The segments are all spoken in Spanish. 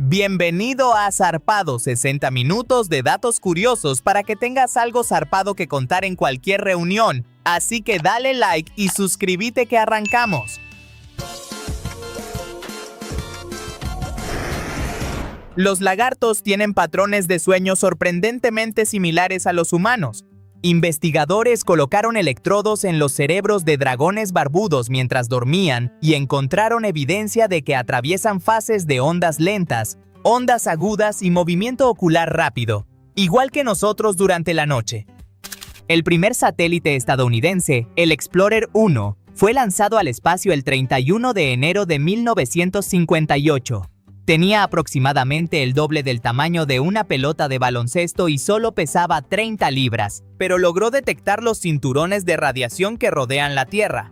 Bienvenido a Zarpado, 60 minutos de datos curiosos para que tengas algo zarpado que contar en cualquier reunión. Así que dale like y suscríbete que arrancamos. Los lagartos tienen patrones de sueño sorprendentemente similares a los humanos. Investigadores colocaron electrodos en los cerebros de dragones barbudos mientras dormían y encontraron evidencia de que atraviesan fases de ondas lentas, ondas agudas y movimiento ocular rápido, igual que nosotros durante la noche. El primer satélite estadounidense, el Explorer 1, fue lanzado al espacio el 31 de enero de 1958. Tenía aproximadamente el doble del tamaño de una pelota de baloncesto y solo pesaba 30 libras, pero logró detectar los cinturones de radiación que rodean la Tierra.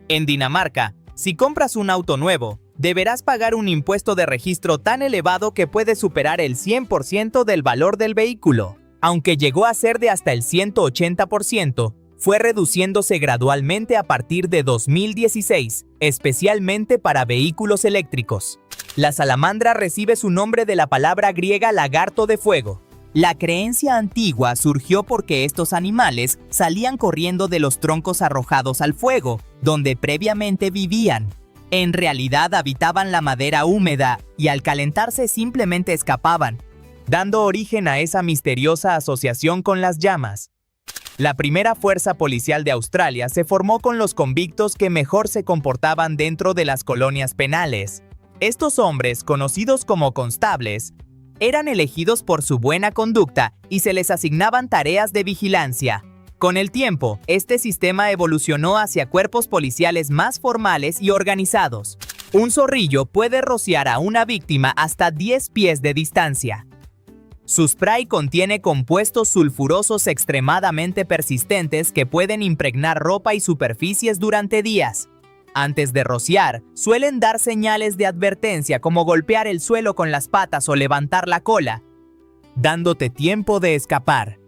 En Dinamarca, si compras un auto nuevo, deberás pagar un impuesto de registro tan elevado que puede superar el 100% del valor del vehículo. Aunque llegó a ser de hasta el 180%, fue reduciéndose gradualmente a partir de 2016, especialmente para vehículos eléctricos. La salamandra recibe su nombre de la palabra griega lagarto de fuego. La creencia antigua surgió porque estos animales salían corriendo de los troncos arrojados al fuego, donde previamente vivían. En realidad habitaban la madera húmeda y al calentarse simplemente escapaban, dando origen a esa misteriosa asociación con las llamas. La primera fuerza policial de Australia se formó con los convictos que mejor se comportaban dentro de las colonias penales. Estos hombres, conocidos como constables, eran elegidos por su buena conducta y se les asignaban tareas de vigilancia. Con el tiempo, este sistema evolucionó hacia cuerpos policiales más formales y organizados. Un zorrillo puede rociar a una víctima hasta 10 pies de distancia. Su spray contiene compuestos sulfurosos extremadamente persistentes que pueden impregnar ropa y superficies durante días. Antes de rociar, suelen dar señales de advertencia como golpear el suelo con las patas o levantar la cola, dándote tiempo de escapar.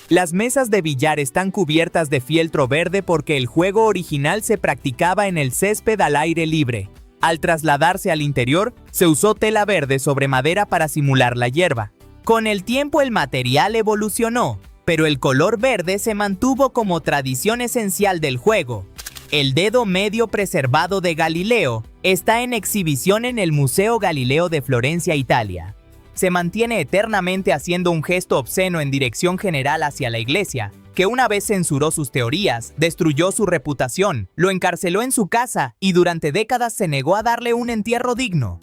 Las mesas de billar están cubiertas de fieltro verde porque el juego original se practicaba en el césped al aire libre. Al trasladarse al interior, se usó tela verde sobre madera para simular la hierba. Con el tiempo el material evolucionó, pero el color verde se mantuvo como tradición esencial del juego. El dedo medio preservado de Galileo está en exhibición en el Museo Galileo de Florencia, Italia. Se mantiene eternamente haciendo un gesto obsceno en dirección general hacia la iglesia, que una vez censuró sus teorías, destruyó su reputación, lo encarceló en su casa y durante décadas se negó a darle un entierro digno.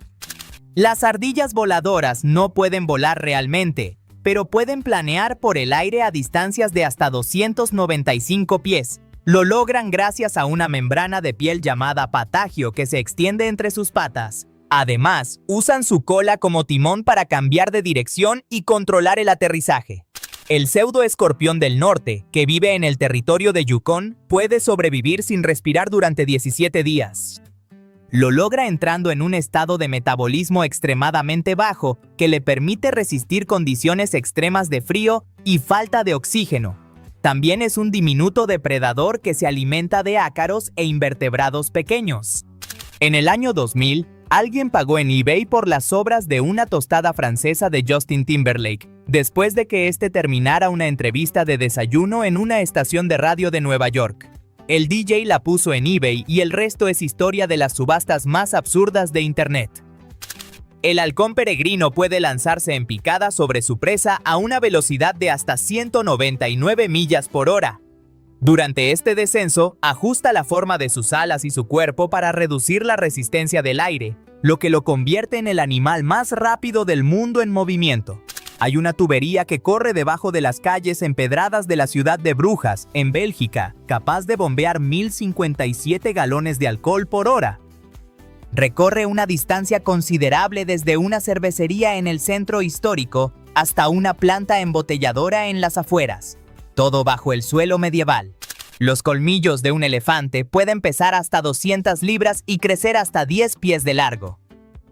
Las ardillas voladoras no pueden volar realmente, pero pueden planear por el aire a distancias de hasta 295 pies. Lo logran gracias a una membrana de piel llamada patagio que se extiende entre sus patas. Además, usan su cola como timón para cambiar de dirección y controlar el aterrizaje. El pseudoescorpión del norte, que vive en el territorio de Yukon, puede sobrevivir sin respirar durante 17 días. Lo logra entrando en un estado de metabolismo extremadamente bajo que le permite resistir condiciones extremas de frío y falta de oxígeno. También es un diminuto depredador que se alimenta de ácaros e invertebrados pequeños. En el año 2000, alguien pagó en eBay por las sobras de una tostada francesa de Justin Timberlake, después de que este terminara una entrevista de desayuno en una estación de radio de Nueva York. El DJ la puso en eBay y el resto es historia de las subastas más absurdas de Internet. El halcón peregrino puede lanzarse en picada sobre su presa a una velocidad de hasta 199 millas por hora. Durante este descenso, ajusta la forma de sus alas y su cuerpo para reducir la resistencia del aire, lo que lo convierte en el animal más rápido del mundo en movimiento. Hay una tubería que corre debajo de las calles empedradas de la ciudad de Brujas, en Bélgica, capaz de bombear 1057 galones de alcohol por hora. Recorre una distancia considerable desde una cervecería en el centro histórico hasta una planta embotelladora en las afueras, todo bajo el suelo medieval. Los colmillos de un elefante pueden pesar hasta 200 libras y crecer hasta 10 pies de largo.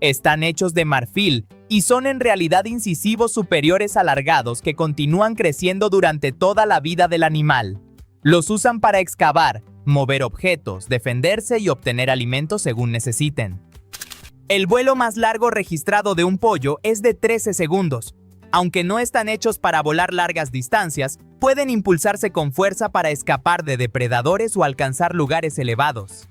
Están hechos de marfil y son en realidad incisivos superiores alargados que continúan creciendo durante toda la vida del animal. Los usan para excavar, mover objetos, defenderse y obtener alimentos según necesiten. El vuelo más largo registrado de un pollo es de 13 segundos. Aunque no están hechos para volar largas distancias, pueden impulsarse con fuerza para escapar de depredadores o alcanzar lugares elevados.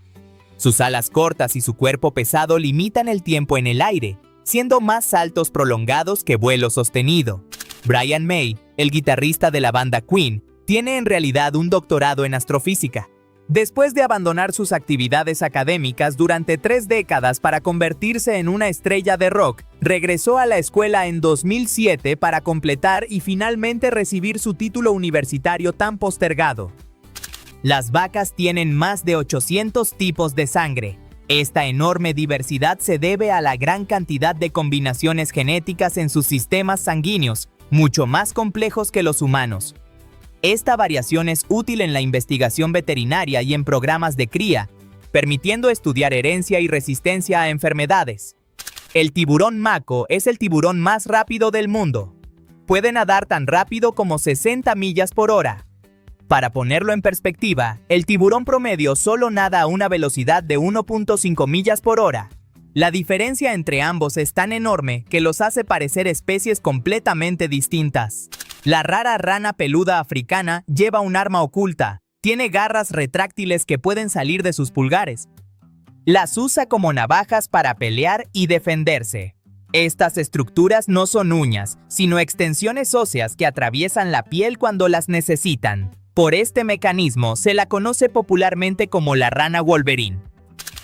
Sus alas cortas y su cuerpo pesado limitan el tiempo en el aire, siendo más saltos prolongados que vuelo sostenido. Brian May, el guitarrista de la banda Queen, tiene en realidad un doctorado en astrofísica. Después de abandonar sus actividades académicas durante 3 décadas para convertirse en una estrella de rock, regresó a la escuela en 2007 para completar y finalmente recibir su título universitario tan postergado. Las vacas tienen más de 800 tipos de sangre. Esta enorme diversidad se debe a la gran cantidad de combinaciones genéticas en sus sistemas sanguíneos, mucho más complejos que los humanos. Esta variación es útil en la investigación veterinaria y en programas de cría, permitiendo estudiar herencia y resistencia a enfermedades. El tiburón mako es el tiburón más rápido del mundo. Puede nadar tan rápido como 60 millas por hora. Para ponerlo en perspectiva, el tiburón promedio solo nada a una velocidad de 1.5 millas por hora. La diferencia entre ambos es tan enorme que los hace parecer especies completamente distintas. La rara rana peluda africana lleva un arma oculta. Tiene garras retráctiles que pueden salir de sus pulgares. Las usa como navajas para pelear y defenderse. Estas estructuras no son uñas, sino extensiones óseas que atraviesan la piel cuando las necesitan. Por este mecanismo se la conoce popularmente como la rana Wolverine.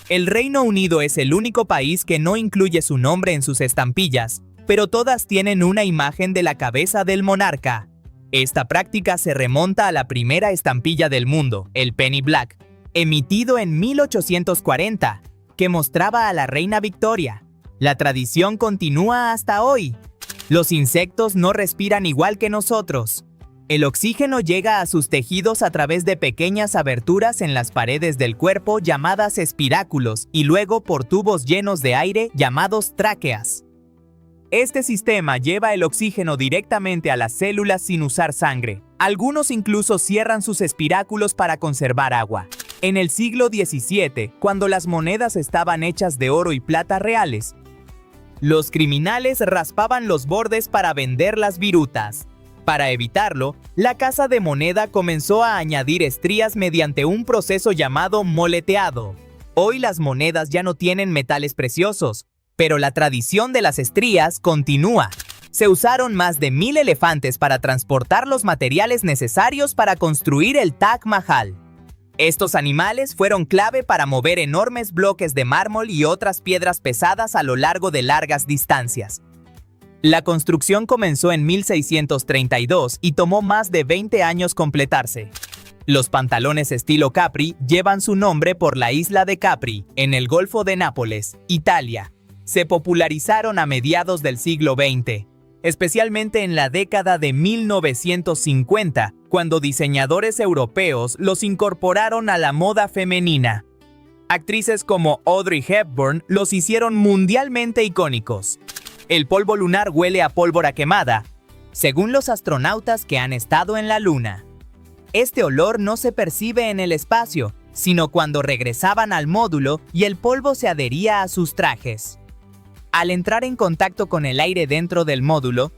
El Reino Unido es el único país que no incluye su nombre en sus estampillas, pero todas tienen una imagen de la cabeza del monarca. Esta práctica se remonta a la primera estampilla del mundo, el Penny Black, emitido en 1840, que mostraba a la reina Victoria. La tradición continúa hasta hoy. Los insectos no respiran igual que nosotros. El oxígeno llega a sus tejidos a través de pequeñas aberturas en las paredes del cuerpo llamadas espiráculos y luego por tubos llenos de aire llamados tráqueas. Este sistema lleva el oxígeno directamente a las células sin usar sangre. Algunos incluso cierran sus espiráculos para conservar agua. En el siglo XVII, cuando las monedas estaban hechas de oro y plata reales, los criminales raspaban los bordes para vender las virutas. Para evitarlo, la casa de moneda comenzó a añadir estrías mediante un proceso llamado moleteado. Hoy las monedas ya no tienen metales preciosos, pero la tradición de las estrías continúa. Se usaron más de 1000 elefantes para transportar los materiales necesarios para construir el Taj Mahal. Estos animales fueron clave para mover enormes bloques de mármol y otras piedras pesadas a lo largo de largas distancias. La construcción comenzó en 1632 y tomó más de 20 años completarse. Los pantalones estilo Capri llevan su nombre por la isla de Capri, en el Golfo de Nápoles, Italia. Se popularizaron a mediados del siglo XX, especialmente en la década de 1950, cuando diseñadores europeos los incorporaron a la moda femenina. Actrices como Audrey Hepburn los hicieron mundialmente icónicos. El polvo lunar huele a pólvora quemada, según los astronautas que han estado en la Luna. Este olor no se percibe en el espacio, sino cuando regresaban al módulo y el polvo se adhería a sus trajes. Al entrar en contacto con el aire dentro del módulo,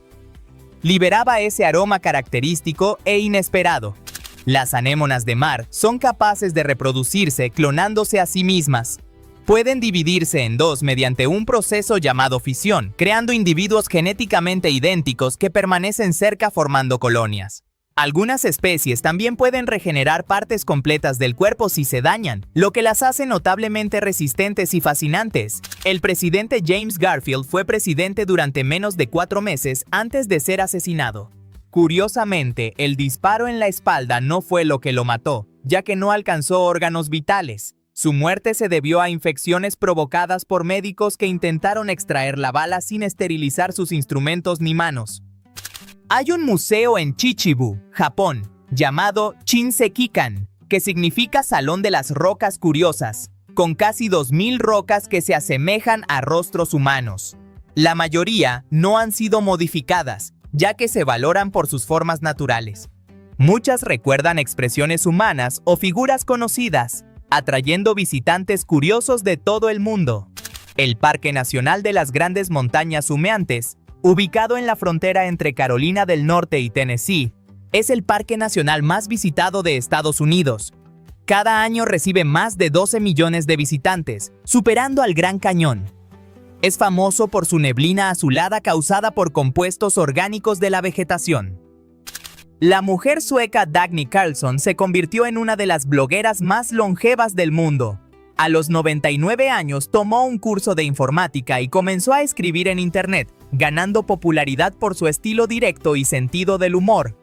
liberaba ese aroma característico e inesperado. Las anémonas de mar son capaces de reproducirse clonándose a sí mismas. Pueden dividirse en dos mediante un proceso llamado fisión, creando individuos genéticamente idénticos que permanecen cerca formando colonias. Algunas especies también pueden regenerar partes completas del cuerpo si se dañan, lo que las hace notablemente resistentes y fascinantes. El presidente James Garfield fue presidente durante menos de 4 meses antes de ser asesinado. Curiosamente, el disparo en la espalda no fue lo que lo mató, ya que no alcanzó órganos vitales. Su muerte se debió a infecciones provocadas por médicos que intentaron extraer la bala sin esterilizar sus instrumentos ni manos. Hay un museo en Chichibu, Japón, llamado Shinsekikan, que significa Salón de las Rocas Curiosas, con casi 2000 rocas que se asemejan a rostros humanos. La mayoría no han sido modificadas, ya que se valoran por sus formas naturales. Muchas recuerdan expresiones humanas o figuras conocidas, atrayendo visitantes curiosos de todo el mundo. El Parque Nacional de las Grandes Montañas Humeantes, ubicado en la frontera entre Carolina del Norte y Tennessee, es el parque nacional más visitado de Estados Unidos. Cada año recibe más de 12 millones de visitantes, superando al Gran Cañón. Es famoso por su neblina azulada causada por compuestos orgánicos de la vegetación. La mujer sueca Dagny Carlsson se convirtió en una de las blogueras más longevas del mundo. A los 99 años tomó un curso de informática y comenzó a escribir en Internet, ganando popularidad por su estilo directo y sentido del humor.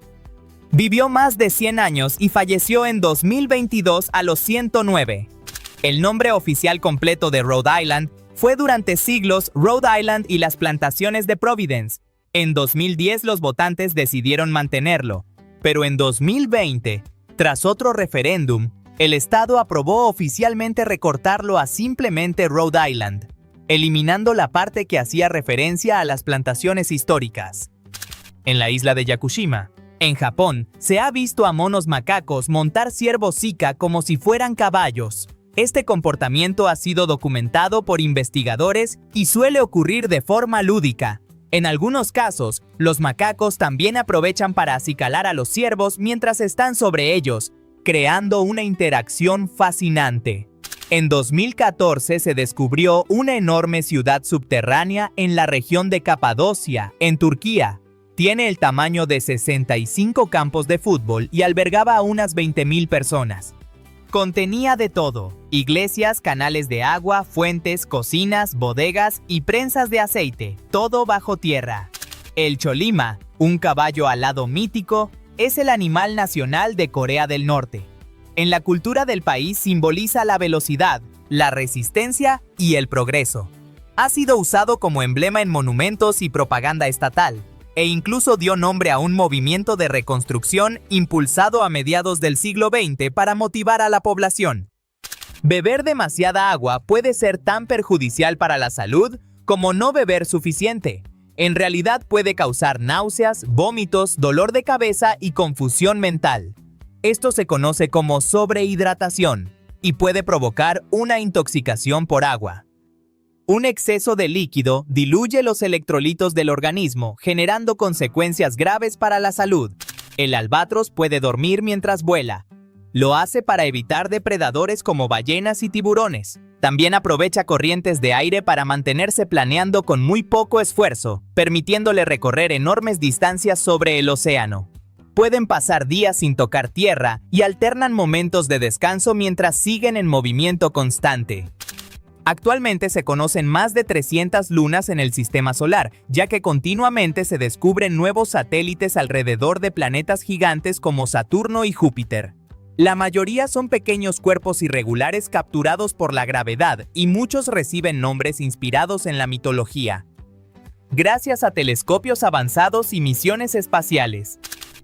Vivió más de 100 años y falleció en 2022 a los 109. El nombre oficial completo de Rhode Island fue durante siglos Rhode Island y las plantaciones de Providence. En 2010 los votantes decidieron mantenerlo, pero en 2020, tras otro referéndum, el estado aprobó oficialmente recortarlo a simplemente Rhode Island, eliminando la parte que hacía referencia a las plantaciones históricas. En la isla de Yakushima, en Japón, se ha visto a monos macacos montar ciervos Zika como si fueran caballos. Este comportamiento ha sido documentado por investigadores y suele ocurrir de forma lúdica. En algunos casos, los macacos también aprovechan para acicalar a los ciervos mientras están sobre ellos, creando una interacción fascinante. En 2014 se descubrió una enorme ciudad subterránea en la región de Capadocia, en Turquía. Tiene el tamaño de 65 campos de fútbol y albergaba a unas 20,000 personas. Contenía de todo: iglesias, canales de agua, fuentes, cocinas, bodegas y prensas de aceite, todo bajo tierra. El cholima, un caballo alado mítico, es el animal nacional de Corea del Norte. En la cultura del país simboliza la velocidad, la resistencia y el progreso. Ha sido usado como emblema en monumentos y propaganda estatal, e incluso dio nombre a un movimiento de reconstrucción impulsado a mediados del siglo XX para motivar a la población. Beber demasiada agua puede ser tan perjudicial para la salud como no beber suficiente. En realidad puede causar náuseas, vómitos, dolor de cabeza y confusión mental. Esto se conoce como sobrehidratación y puede provocar una intoxicación por agua. Un exceso de líquido diluye los electrolitos del organismo, generando consecuencias graves para la salud. El albatros puede dormir mientras vuela. Lo hace para evitar depredadores como ballenas y tiburones. También aprovecha corrientes de aire para mantenerse planeando con muy poco esfuerzo, permitiéndole recorrer enormes distancias sobre el océano. Pueden pasar días sin tocar tierra y alternan momentos de descanso mientras siguen en movimiento constante. Actualmente se conocen más de 300 lunas en el sistema solar, ya que continuamente se descubren nuevos satélites alrededor de planetas gigantes como Saturno y Júpiter. La mayoría son pequeños cuerpos irregulares capturados por la gravedad y muchos reciben nombres inspirados en la mitología. Gracias a telescopios avanzados y misiones espaciales.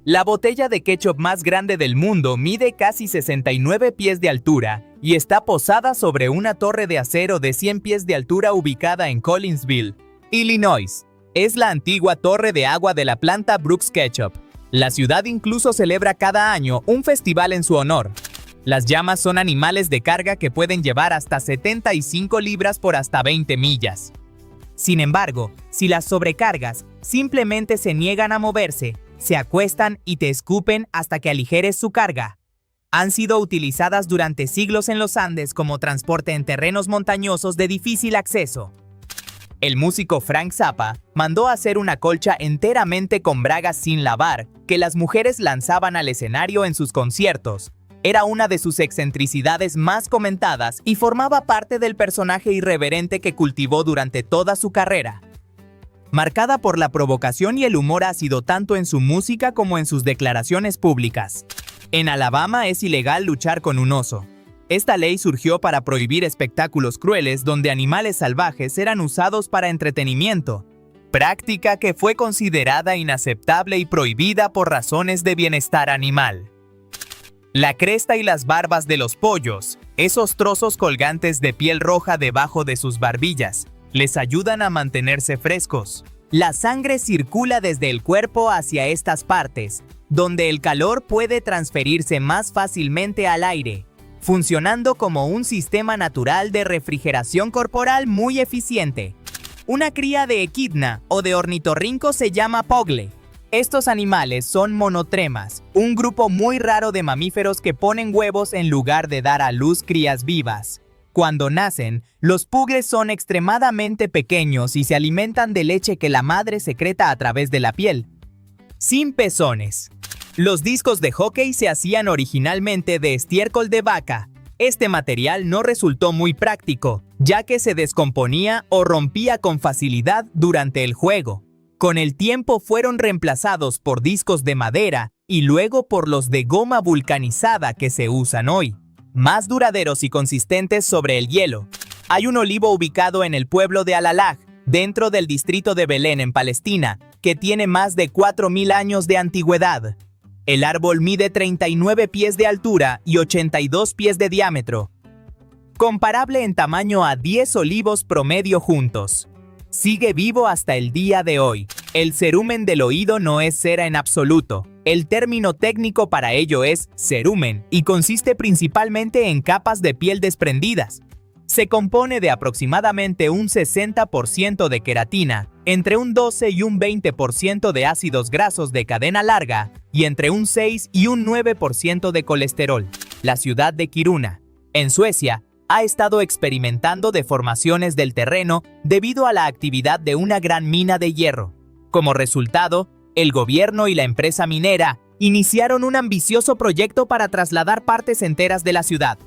La botella de ketchup más grande del mundo mide casi 69 pies de altura y está posada sobre una torre de acero de 100 pies de altura ubicada en Collinsville, Illinois. Es la antigua torre de agua de la planta Brooks Ketchup. La ciudad incluso celebra cada año un festival en su honor. Las llamas son animales de carga que pueden llevar hasta 75 libras por hasta 20 millas. Sin embargo, si las sobrecargas, simplemente se niegan a moverse, se acuestan y te escupen hasta que aligeres su carga. Han sido utilizadas durante siglos en los Andes como transporte en terrenos montañosos de difícil acceso. El músico Frank Zappa mandó hacer una colcha enteramente con bragas sin lavar que las mujeres lanzaban al escenario en sus conciertos. Era una de sus excentricidades más comentadas y formaba parte del personaje irreverente que cultivó durante toda su carrera. Marcada por la provocación y el humor ácido tanto en su música como en sus declaraciones públicas. En Alabama es ilegal luchar con un oso. Esta ley surgió para prohibir espectáculos crueles donde animales salvajes eran usados para entretenimiento, práctica que fue considerada inaceptable y prohibida por razones de bienestar animal. La cresta y las barbas de los pollos, esos trozos colgantes de piel roja debajo de sus barbillas, les ayudan a mantenerse frescos. La sangre circula desde el cuerpo hacia estas partes, donde el calor puede transferirse más fácilmente al aire. funcionando como un sistema natural de refrigeración corporal muy eficiente. Una cría de equidna o de ornitorrinco se llama pogle. Estos animales son monotremas, un grupo muy raro de mamíferos que ponen huevos en lugar de dar a luz crías vivas. Cuando nacen, los pugles son extremadamente pequeños y se alimentan de leche que la madre secreta a través de la piel. Sin pezones. Los discos de hockey se hacían originalmente de estiércol de vaca. Este material no resultó muy práctico, ya que se descomponía o rompía con facilidad durante el juego. Con el tiempo fueron reemplazados por discos de madera y luego por los de goma vulcanizada que se usan hoy, más duraderos y consistentes sobre el hielo. Hay un olivo ubicado en el pueblo de Al-Alaj, dentro del distrito de Belén en Palestina, que tiene más de 4.000 años de antigüedad. El árbol mide 39 pies de altura y 82 pies de diámetro, comparable en tamaño a 10 olivos promedio juntos. Sigue vivo hasta el día de hoy. El cerumen del oído no es cera en absoluto. El término técnico para ello es cerumen y consiste principalmente en capas de piel desprendidas. Se compone de aproximadamente un 60% de queratina, entre un 12 y un 20% de ácidos grasos de cadena larga y entre un 6 y un 9% de colesterol. La ciudad de Kiruna, en Suecia, ha estado experimentando deformaciones del terreno debido a la actividad de una gran mina de hierro. Como resultado, el gobierno y la empresa minera iniciaron un ambicioso proyecto para trasladar partes enteras de la ciudad.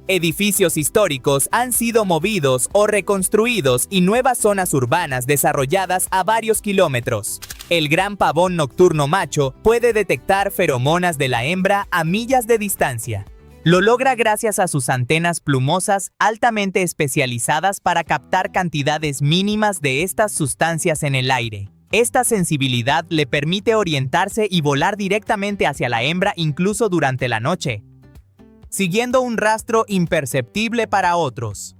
Edificios históricos han sido movidos o reconstruidos y nuevas zonas urbanas desarrolladas a varios kilómetros. El gran pavón nocturno macho puede detectar feromonas de la hembra a millas de distancia. Lo logra gracias a sus antenas plumosas altamente especializadas para captar cantidades mínimas de estas sustancias en el aire. Esta sensibilidad le permite orientarse y volar directamente hacia la hembra incluso durante la noche, siguiendo un rastro imperceptible para otros.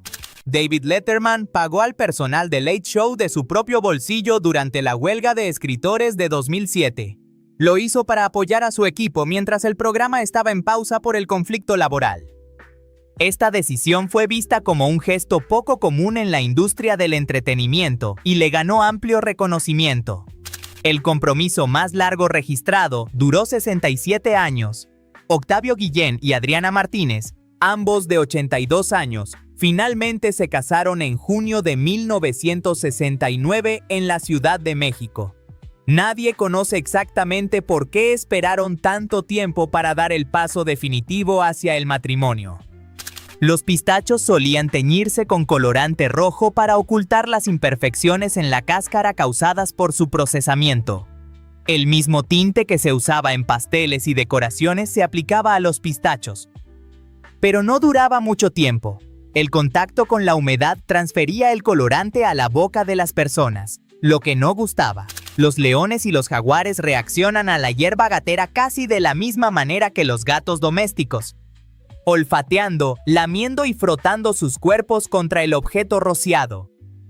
David Letterman pagó al personal de Late Show de su propio bolsillo durante la huelga de escritores de 2007. Lo hizo para apoyar a su equipo mientras el programa estaba en pausa por el conflicto laboral. Esta decisión fue vista como un gesto poco común en la industria del entretenimiento y le ganó amplio reconocimiento. El compromiso más largo registrado duró 67 años. Octavio Guillén y Adriana Martínez, ambos de 82 años, finalmente se casaron en junio de 1969 en la Ciudad de México. Nadie conoce exactamente por qué esperaron tanto tiempo para dar el paso definitivo hacia el matrimonio. Los pistachos solían teñirse con colorante rojo para ocultar las imperfecciones en la cáscara causadas por su procesamiento. El mismo tinte que se usaba en pasteles y decoraciones se aplicaba a los pistachos. Pero no duraba mucho tiempo. El contacto con la humedad transfería el colorante a la boca de las personas, lo que no gustaba. Los leones y los jaguares reaccionan a la hierba gatera casi de la misma manera que los gatos domésticos, olfateando, lamiendo y frotando sus cuerpos contra el objeto rociado.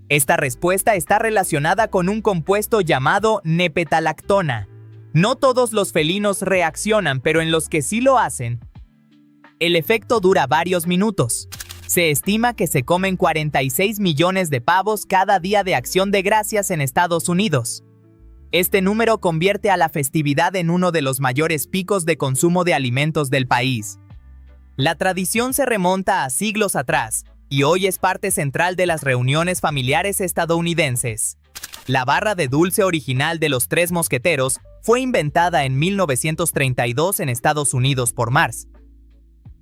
Esta respuesta está relacionada con un compuesto llamado nepetalactona. No todos los felinos reaccionan, pero en los que sí lo hacen, el efecto dura varios minutos. Se estima que se comen 46 millones de pavos cada día de Acción de Gracias en Estados Unidos. Este número convierte a la festividad en uno de los mayores picos de consumo de alimentos del país. La tradición se remonta a siglos atrás, y hoy es parte central de las reuniones familiares estadounidenses. La barra de dulce original de los Tres Mosqueteros fue inventada en 1932 en Estados Unidos por Mars.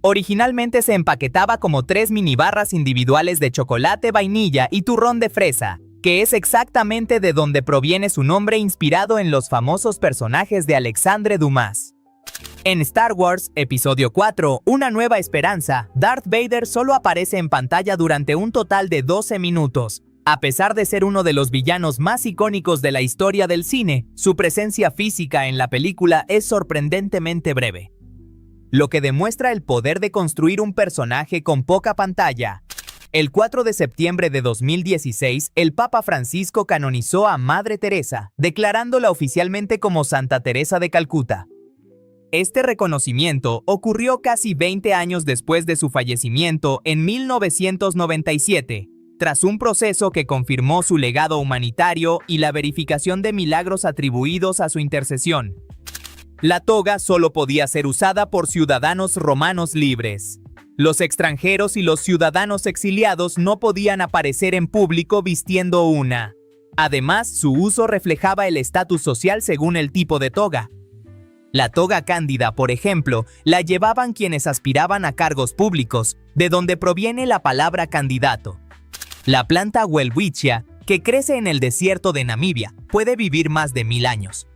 Originalmente se empaquetaba como 3 mini barras individuales de chocolate, vainilla y turrón de fresa, que es exactamente de donde proviene su nombre inspirado en los famosos personajes de Alexandre Dumas. En Star Wars, Episodio 4, Una Nueva Esperanza, Darth Vader solo aparece en pantalla durante un total de 12 minutos. A pesar de ser uno de los villanos más icónicos de la historia del cine, su presencia física en la película es sorprendentemente breve, lo que demuestra el poder de construir un personaje con poca pantalla. El 4 de septiembre de 2016, el Papa Francisco canonizó a Madre Teresa, declarándola oficialmente como Santa Teresa de Calcuta. Este reconocimiento ocurrió casi 20 años después de su fallecimiento en 1997, tras un proceso que confirmó su legado humanitario y la verificación de milagros atribuidos a su intercesión. La toga solo podía ser usada por ciudadanos romanos libres. Los extranjeros y los ciudadanos exiliados no podían aparecer en público vistiendo una. Además, su uso reflejaba el estatus social según el tipo de toga. La toga cándida, por ejemplo, la llevaban quienes aspiraban a cargos públicos, de donde proviene la palabra candidato. La planta welwitschia, que crece en el desierto de Namibia, puede vivir más de 1000 años.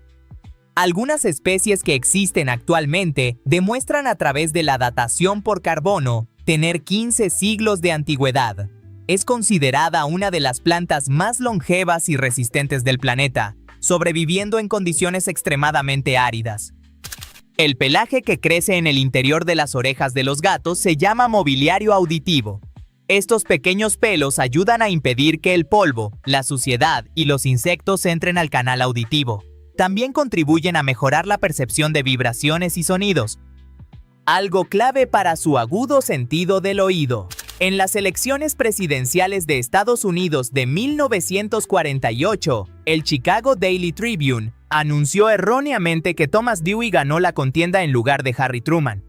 Algunas especies que existen actualmente demuestran a través de la datación por carbono tener 15 siglos de antigüedad. Es considerada una de las plantas más longevas y resistentes del planeta, sobreviviendo en condiciones extremadamente áridas. El pelaje que crece en el interior de las orejas de los gatos se llama mobiliario auditivo. Estos pequeños pelos ayudan a impedir que el polvo, la suciedad y los insectos entren al canal auditivo. También contribuyen a mejorar la percepción de vibraciones y sonidos, algo clave para su agudo sentido del oído. En las elecciones presidenciales de Estados Unidos de 1948, el Chicago Daily Tribune anunció erróneamente que Thomas Dewey ganó la contienda en lugar de Harry Truman.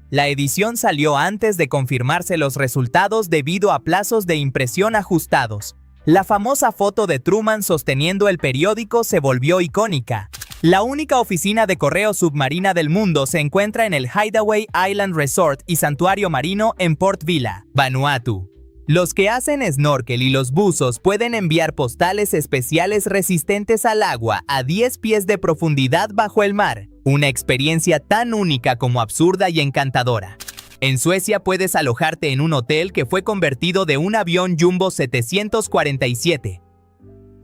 La edición salió antes de confirmarse los resultados debido a plazos de impresión ajustados. La famosa foto de Truman sosteniendo el periódico se volvió icónica. La única oficina de correo submarina del mundo se encuentra en el Hideaway Island Resort y Santuario Marino en Port Vila, Vanuatu. Los que hacen snorkel y los buzos pueden enviar postales especiales resistentes al agua a 10 pies de profundidad bajo el mar. Una experiencia tan única como absurda y encantadora. En Suecia puedes alojarte en un hotel que fue convertido de un avión Jumbo 747.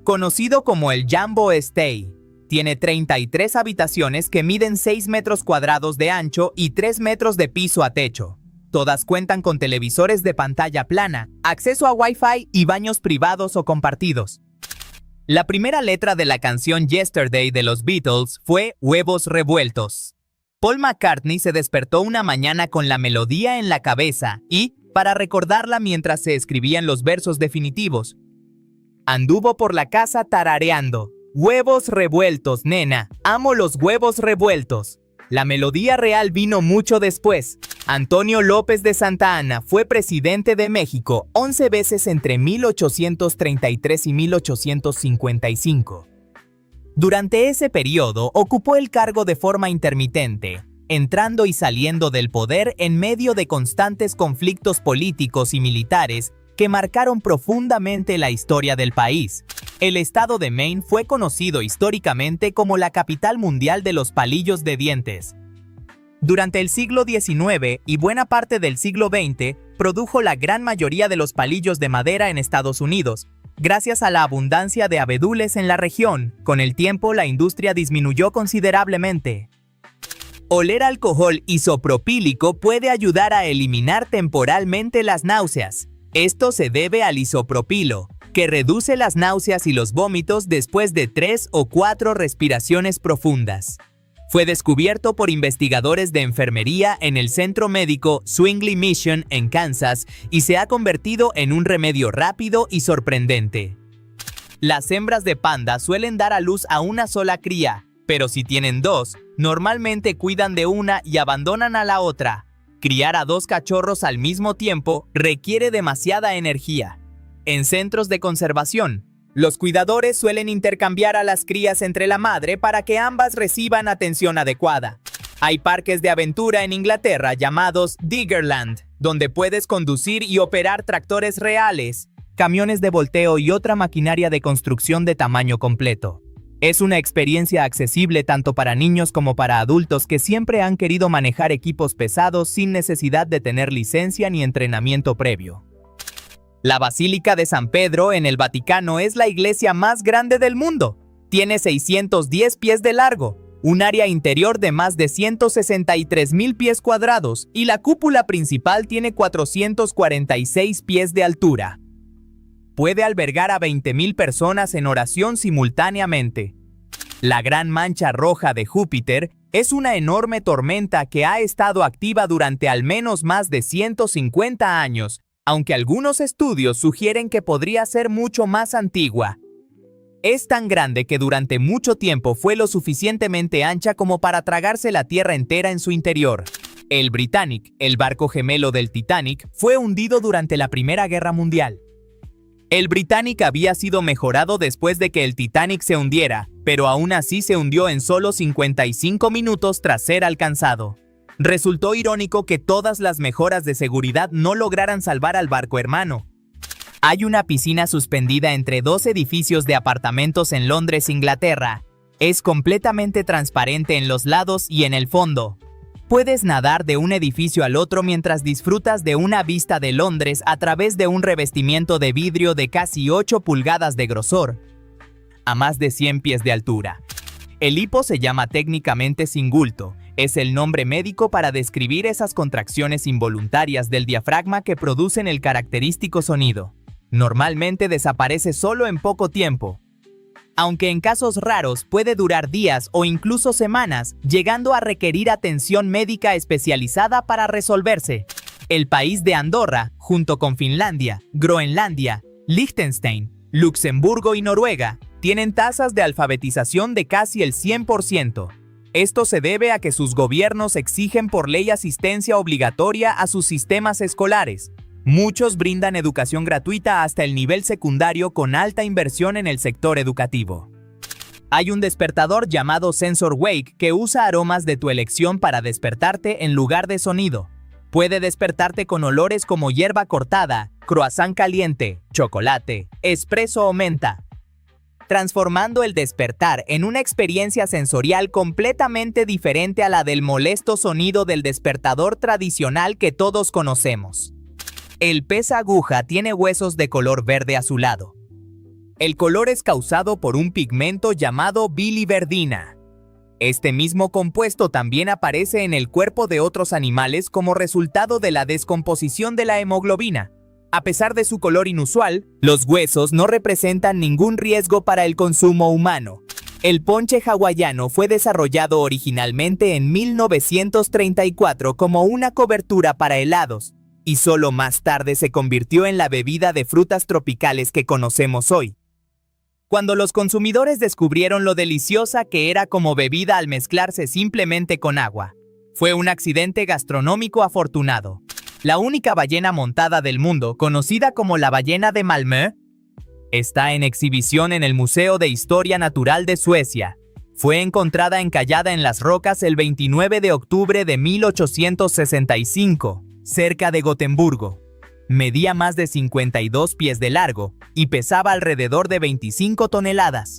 Conocido como el Jumbo Stay, tiene 33 habitaciones que miden 6 metros cuadrados de ancho y 3 metros de piso a techo. Todas cuentan con televisores de pantalla plana, acceso a Wi-Fi y baños privados o compartidos. La primera letra de la canción Yesterday de los Beatles fue Huevos Revueltos. Paul McCartney se despertó una mañana con la melodía en la cabeza y, para recordarla mientras se escribían los versos definitivos, anduvo por la casa tarareando: huevos revueltos, nena, amo los huevos revueltos. La melodía real vino mucho después. Antonio López de Santa Anna fue presidente de México 11 veces entre 1833 y 1855. Durante ese periodo ocupó el cargo de forma intermitente, entrando y saliendo del poder en medio de constantes conflictos políticos y militares que marcaron profundamente la historia del país. El estado de Maine fue conocido históricamente como la capital mundial de los palillos de dientes. Durante el siglo XIX y buena parte del siglo XX, produjo la gran mayoría de los palillos de madera en Estados Unidos. Gracias a la abundancia de abedules en la región, con el tiempo la industria disminuyó considerablemente. Oler alcohol isopropílico puede ayudar a eliminar temporalmente las náuseas. Esto se debe al isopropilo, que reduce las náuseas y los vómitos después de 3 o 4 respiraciones profundas. Fue descubierto por investigadores de enfermería en el centro médico Swingley Mission en Kansas y se ha convertido en un remedio rápido y sorprendente. Las hembras de panda suelen dar a luz a una sola cría, pero si tienen 2, normalmente cuidan de una y abandonan a la otra. Criar a 2 cachorros al mismo tiempo requiere demasiada energía. En centros de conservación, los cuidadores suelen intercambiar a las crías entre la madre para que ambas reciban atención adecuada. Hay parques de aventura en Inglaterra llamados Diggerland, donde puedes conducir y operar tractores reales, camiones de volteo y otra maquinaria de construcción de tamaño completo. Es una experiencia accesible tanto para niños como para adultos que siempre han querido manejar equipos pesados sin necesidad de tener licencia ni entrenamiento previo. La Basílica de San Pedro en el Vaticano es la iglesia más grande del mundo. Tiene 610 pies de largo, un área interior de más de 163,000 pies cuadrados y la cúpula principal tiene 446 pies de altura. Puede albergar a 20,000 personas en oración simultáneamente. La Gran Mancha Roja de Júpiter es una enorme tormenta que ha estado activa durante al menos más de 150 años, aunque algunos estudios sugieren que podría ser mucho más antigua. Es tan grande que durante mucho tiempo fue lo suficientemente ancha como para tragarse la Tierra entera en su interior. El Britannic, el barco gemelo del Titanic, fue hundido durante la Primera Guerra Mundial. El Britannic había sido mejorado después de que el Titanic se hundiera, pero aún así se hundió en solo 55 minutos tras ser alcanzado. Resultó irónico que todas las mejoras de seguridad no lograran salvar al barco hermano. Hay una piscina suspendida entre dos edificios de apartamentos en Londres, Inglaterra. Es completamente transparente en los lados y en el fondo. Puedes nadar de un edificio al otro mientras disfrutas de una vista de Londres a través de un revestimiento de vidrio de casi 8 pulgadas de grosor, a más de 100 pies de altura. El hipo se llama técnicamente singulto. Es el nombre médico para describir esas contracciones involuntarias del diafragma que producen el característico sonido. Normalmente desaparece solo en poco tiempo, aunque en casos raros puede durar días o incluso semanas, llegando a requerir atención médica especializada para resolverse. El país de Andorra, junto con Finlandia, Groenlandia, Liechtenstein, Luxemburgo y Noruega, tienen tasas de alfabetización de casi el 100%. Esto se debe a que sus gobiernos exigen por ley asistencia obligatoria a sus sistemas escolares. Muchos brindan educación gratuita hasta el nivel secundario con alta inversión en el sector educativo. Hay un despertador llamado Sensor Wake que usa aromas de tu elección para despertarte en lugar de sonido. Puede despertarte con olores como hierba cortada, croissant caliente, chocolate, espresso o menta, transformando el despertar en una experiencia sensorial completamente diferente a la del molesto sonido del despertador tradicional que todos conocemos. El pez aguja tiene huesos de color verde azulado. El color es causado por un pigmento llamado biliverdina. Este mismo compuesto también aparece en el cuerpo de otros animales como resultado de la descomposición de la hemoglobina. A pesar de su color inusual, los huesos no representan ningún riesgo para el consumo humano. El ponche hawaiano fue desarrollado originalmente en 1934 como una cobertura para helados, y solo más tarde se convirtió en la bebida de frutas tropicales que conocemos hoy. Cuando los consumidores descubrieron lo deliciosa que era como bebida al mezclarse simplemente con agua, fue un accidente gastronómico afortunado. La única ballena montada del mundo, conocida como la ballena de Malmö, está en exhibición en el Museo de Historia Natural de Suecia. Fue encontrada encallada en las rocas el 29 de octubre de 1865. Cerca de Gotemburgo. Medía más de 52 pies de largo y pesaba alrededor de 25 toneladas.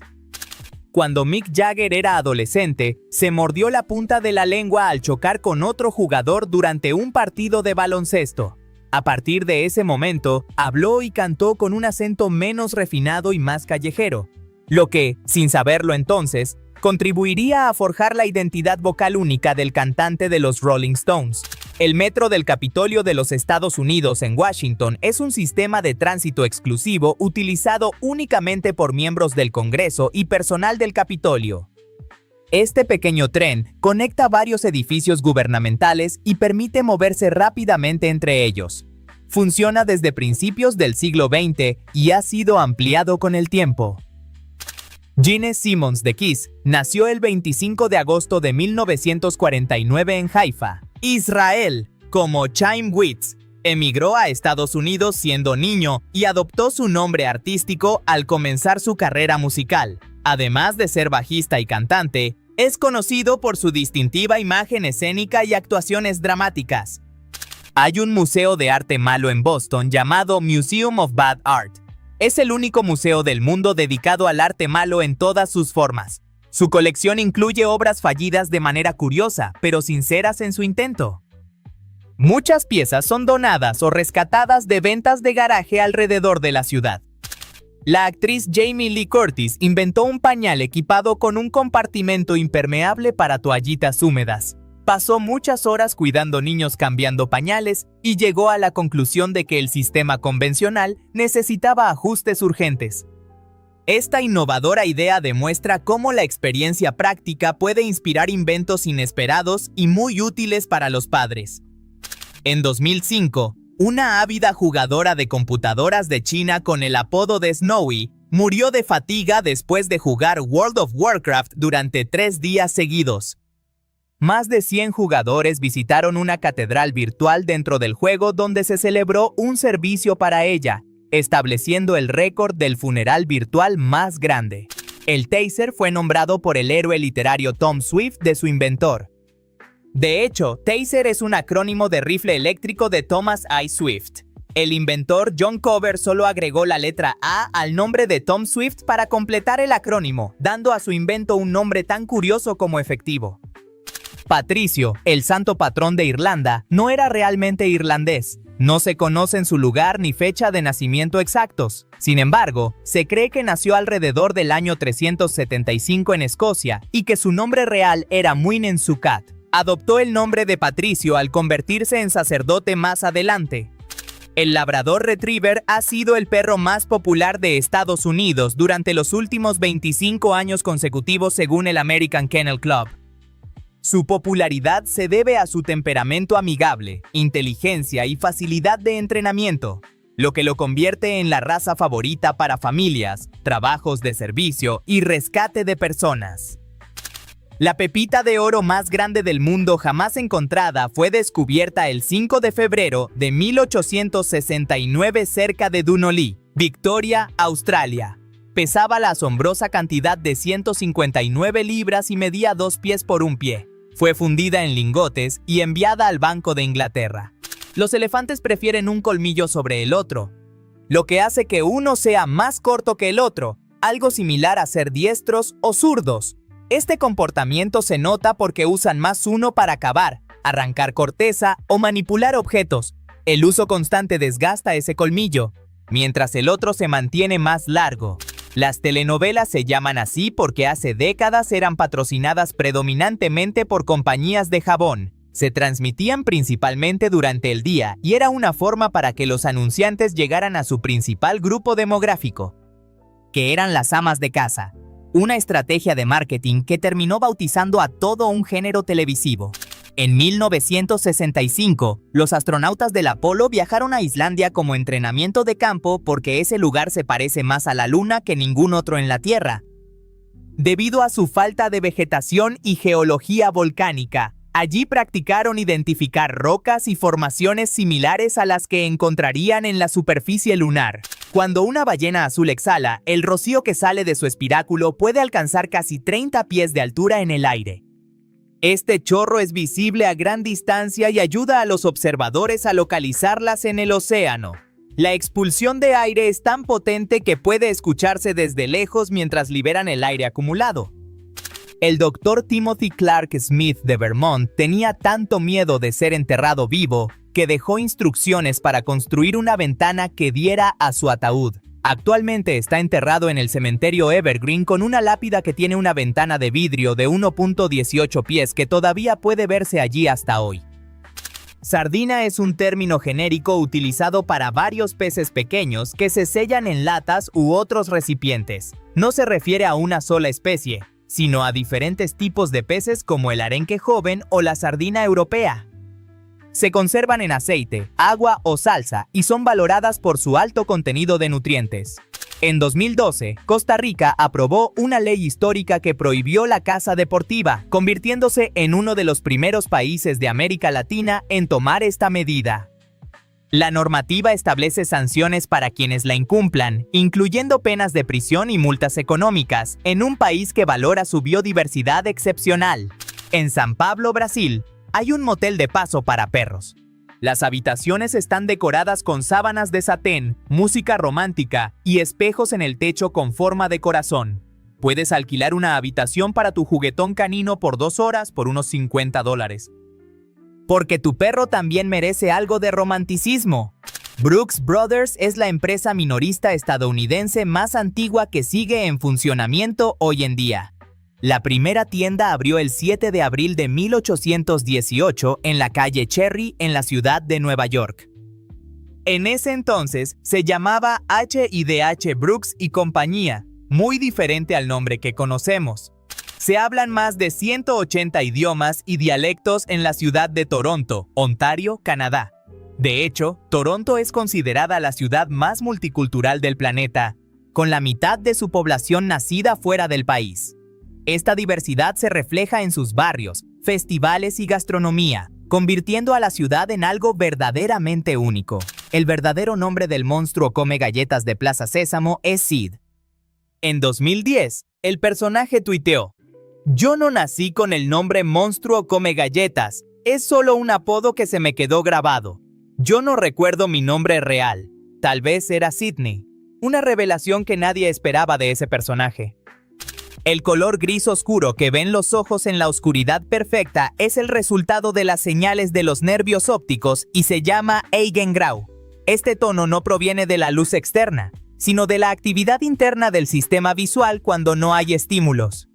Cuando Mick Jagger era adolescente, se mordió la punta de la lengua al chocar con otro jugador durante un partido de baloncesto. A partir de ese momento, habló y cantó con un acento menos refinado y más callejero, lo que, sin saberlo entonces, contribuiría a forjar la identidad vocal única del cantante de los Rolling Stones. El Metro del Capitolio de los Estados Unidos en Washington es un sistema de tránsito exclusivo utilizado únicamente por miembros del Congreso y personal del Capitolio. Este pequeño tren conecta varios edificios gubernamentales y permite moverse rápidamente entre ellos. Funciona desde principios del siglo XX y ha sido ampliado con el tiempo. Gene Simmons de Kiss nació el 25 de agosto de 1949 en Haifa, Israel, como Chaim Witz. Emigró a Estados Unidos siendo niño y adoptó su nombre artístico al comenzar su carrera musical. Además de ser bajista y cantante, es conocido por su distintiva imagen escénica y actuaciones dramáticas. Hay un museo de arte malo en Boston llamado Museum of Bad Art. Es el único museo del mundo dedicado al arte malo en todas sus formas. Su colección incluye obras fallidas de manera curiosa, pero sinceras en su intento. Muchas piezas son donadas o rescatadas de ventas de garaje alrededor de la ciudad. La actriz Jamie Lee Curtis inventó un pañal equipado con un compartimento impermeable para toallitas húmedas. Pasó muchas horas cuidando niños cambiando pañales y llegó a la conclusión de que el sistema convencional necesitaba ajustes urgentes. Esta innovadora idea demuestra cómo la experiencia práctica puede inspirar inventos inesperados y muy útiles para los padres. En 2005, una ávida jugadora de computadoras de China con el apodo de Snowy murió de fatiga después de jugar World of Warcraft durante 3 días seguidos. Más de 100 jugadores visitaron una catedral virtual dentro del juego donde se celebró un servicio para ella, estableciendo el récord del funeral virtual más grande. El taser fue nombrado por el héroe literario Tom Swift de su inventor. De hecho, taser es un acrónimo de rifle eléctrico de Thomas I. Swift. El inventor John Cover solo agregó la letra A al nombre de Tom Swift para completar el acrónimo, dando a su invento un nombre tan curioso como efectivo. Patricio, el santo patrón de Irlanda, no era realmente irlandés. No se conocen su lugar ni fecha de nacimiento exactos. Sin embargo, se cree que nació alrededor del año 375 en Escocia y que su nombre real era Muinen Sucat. Adoptó el nombre de Patricio al convertirse en sacerdote más adelante. El Labrador Retriever ha sido el perro más popular de Estados Unidos durante los últimos 25 años consecutivos según el American Kennel Club. Su popularidad se debe a su temperamento amigable, inteligencia y facilidad de entrenamiento, lo que lo convierte en la raza favorita para familias, trabajos de servicio y rescate de personas. La pepita de oro más grande del mundo jamás encontrada fue descubierta el 5 de febrero de 1869 cerca de Dunolly, Victoria, Australia. Pesaba la asombrosa cantidad de 159 libras y medía 2 pies por 1 pie. Fue fundida en lingotes y enviada al Banco de Inglaterra. Los elefantes prefieren un colmillo sobre el otro, lo que hace que uno sea más corto que el otro, algo similar a ser diestros o zurdos. Este comportamiento se nota porque usan más uno para cavar, arrancar corteza o manipular objetos. El uso constante desgasta ese colmillo, mientras el otro se mantiene más largo. Las telenovelas se llaman así porque hace décadas eran patrocinadas predominantemente por compañías de jabón. Se transmitían principalmente durante el día y era una forma para que los anunciantes llegaran a su principal grupo demográfico, que eran las amas de casa. Una estrategia de marketing que terminó bautizando a todo un género televisivo. En 1965, los astronautas del Apolo viajaron a Islandia como entrenamiento de campo porque ese lugar se parece más a la Luna que ningún otro en la Tierra. Debido a su falta de vegetación y geología volcánica, allí practicaron identificar rocas y formaciones similares a las que encontrarían en la superficie lunar. Cuando una ballena azul exhala, el rocío que sale de su espiráculo puede alcanzar casi 30 pies de altura en el aire. Este chorro es visible a gran distancia y ayuda a los observadores a localizarlas en el océano. La expulsión de aire es tan potente que puede escucharse desde lejos mientras liberan el aire acumulado. El Dr. Timothy Clark Smith de Vermont tenía tanto miedo de ser enterrado vivo que dejó instrucciones para construir una ventana que diera a su ataúd. Actualmente está enterrado en el cementerio Evergreen con una lápida que tiene una ventana de vidrio de 1.18 pies que todavía puede verse allí hasta hoy. Sardina es un término genérico utilizado para varios peces pequeños que se sellan en latas u otros recipientes. No se refiere a una sola especie, sino a diferentes tipos de peces como el arenque joven o la sardina europea. Se conservan en aceite, agua o salsa y son valoradas por su alto contenido de nutrientes. En 2012, Costa Rica aprobó una ley histórica que prohibió la caza deportiva, convirtiéndose en uno de los primeros países de América Latina en tomar esta medida. La normativa establece sanciones para quienes la incumplan, incluyendo penas de prisión y multas económicas, en un país que valora su biodiversidad excepcional. En San Pablo, Brasil, hay un motel de paso para perros. Las habitaciones están decoradas con sábanas de satén, música romántica y espejos en el techo con forma de corazón. Puedes alquilar una habitación para tu juguetón canino por 2 horas por unos $50. Porque tu perro también merece algo de romanticismo. Brooks Brothers es la empresa minorista estadounidense más antigua que sigue en funcionamiento hoy en día. La primera tienda abrió el 7 de abril de 1818 en la calle Cherry en la ciudad de Nueva York. En ese entonces se llamaba H&H Brooks y compañía. muy diferente al nombre que conocemos. Se hablan más de 180 idiomas y dialectos en la ciudad de Toronto, Ontario, Canadá. De hecho, Toronto es considerada la ciudad más multicultural del planeta, con la mitad de su población nacida fuera del país. Esta diversidad se refleja en sus barrios, festivales y gastronomía, convirtiendo a la ciudad en algo verdaderamente único. El verdadero nombre del monstruo come galletas de Plaza Sésamo es Sid. En 2010, el personaje tuiteó: "Yo no nací con el nombre monstruo come galletas, es solo un apodo que se me quedó grabado. Yo no recuerdo mi nombre real. Tal vez era Sydney". Una revelación que nadie esperaba de ese personaje. El color gris oscuro que ven los ojos en la oscuridad perfecta es el resultado de las señales de los nervios ópticos y se llama Eigengrau. Este tono no proviene de la luz externa, sino de la actividad interna del sistema visual cuando no hay estímulos.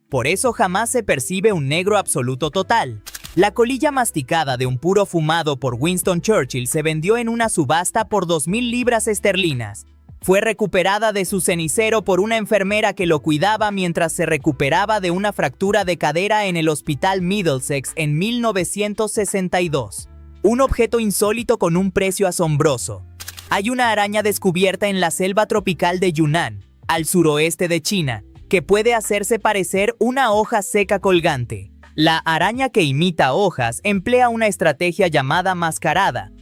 Por eso jamás se percibe un negro absoluto total. La colilla masticada de un puro fumado por Winston Churchill se vendió en una subasta por 2.000 libras esterlinas. Fue recuperada de su cenicero por una enfermera que lo cuidaba mientras se recuperaba de una fractura de cadera en el Hospital Middlesex en 1962. Un objeto insólito con un precio asombroso. Hay una araña descubierta en la selva tropical de Yunnan, al suroeste de China, que puede hacerse parecer una hoja seca colgante. La araña que imita hojas emplea una estrategia llamada mascarada,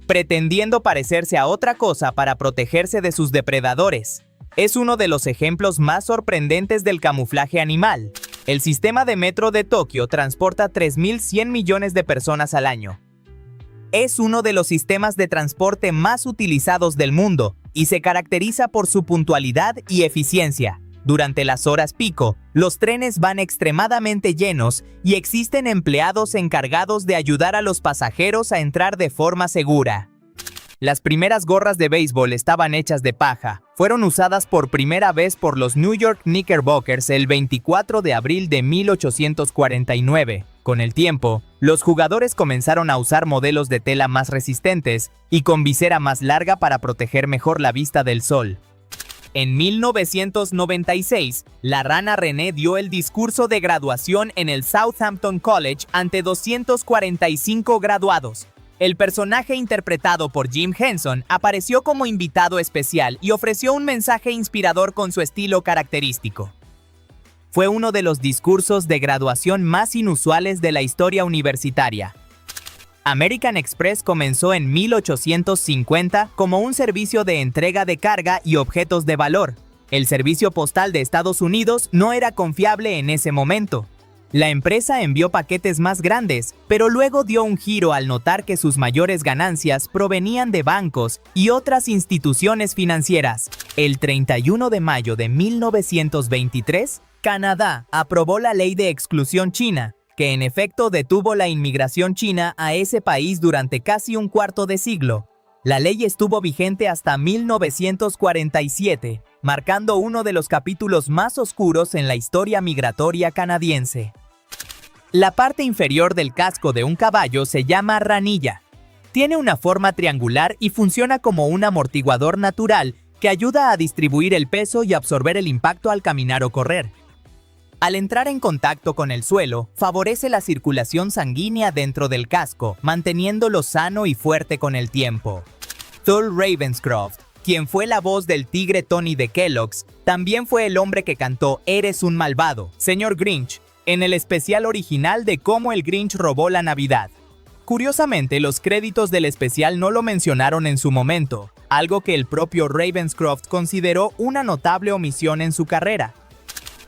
pretendiendo parecerse a otra cosa para protegerse de sus depredadores. Es uno de los ejemplos más sorprendentes del camuflaje animal. El sistema de metro de Tokio transporta 3.100 millones de personas al año. Es uno de los sistemas de transporte más utilizados del mundo y se caracteriza por su puntualidad y eficiencia. Durante las horas pico, los trenes van extremadamente llenos y existen empleados encargados de ayudar a los pasajeros a entrar de forma segura. Las primeras gorras de béisbol estaban hechas de paja. Fueron usadas por primera vez por los New York Knickerbockers el 24 de abril de 1849. Con el tiempo, los jugadores comenzaron a usar modelos de tela más resistentes y con visera más larga para proteger mejor la vista del sol. En 1996, la rana René dio el discurso de graduación en el Southampton College ante 245 graduados. El personaje interpretado por Jim Henson apareció como invitado especial y ofreció un mensaje inspirador con su estilo característico. Fue uno de los discursos de graduación más inusuales de la historia universitaria. American Express comenzó en 1850 como un servicio de entrega de carga y objetos de valor. El servicio postal de Estados Unidos no era confiable en ese momento. La empresa envió paquetes más grandes, pero luego dio un giro al notar que sus mayores ganancias provenían de bancos y otras instituciones financieras. El 31 de mayo de 1923, Canadá aprobó la Ley de Exclusión China, que en efecto detuvo la inmigración china a ese país durante casi un cuarto de siglo. La ley estuvo vigente hasta 1947, marcando uno de los capítulos más oscuros en la historia migratoria canadiense. La parte inferior del casco de un caballo se llama ranilla. Tiene una forma triangular y funciona como un amortiguador natural que ayuda a distribuir el peso y absorber el impacto al caminar o correr. Al entrar en contacto con el suelo, favorece la circulación sanguínea dentro del casco, manteniéndolo sano y fuerte con el tiempo. Thurl Ravenscroft, quien fue la voz del tigre Tony de Kellogg's, también fue el hombre que cantó "Eres un malvado, señor Grinch", en el especial original de Cómo el Grinch robó la Navidad. Curiosamente, los créditos del especial no lo mencionaron en su momento, algo que el propio Ravenscroft consideró una notable omisión en su carrera.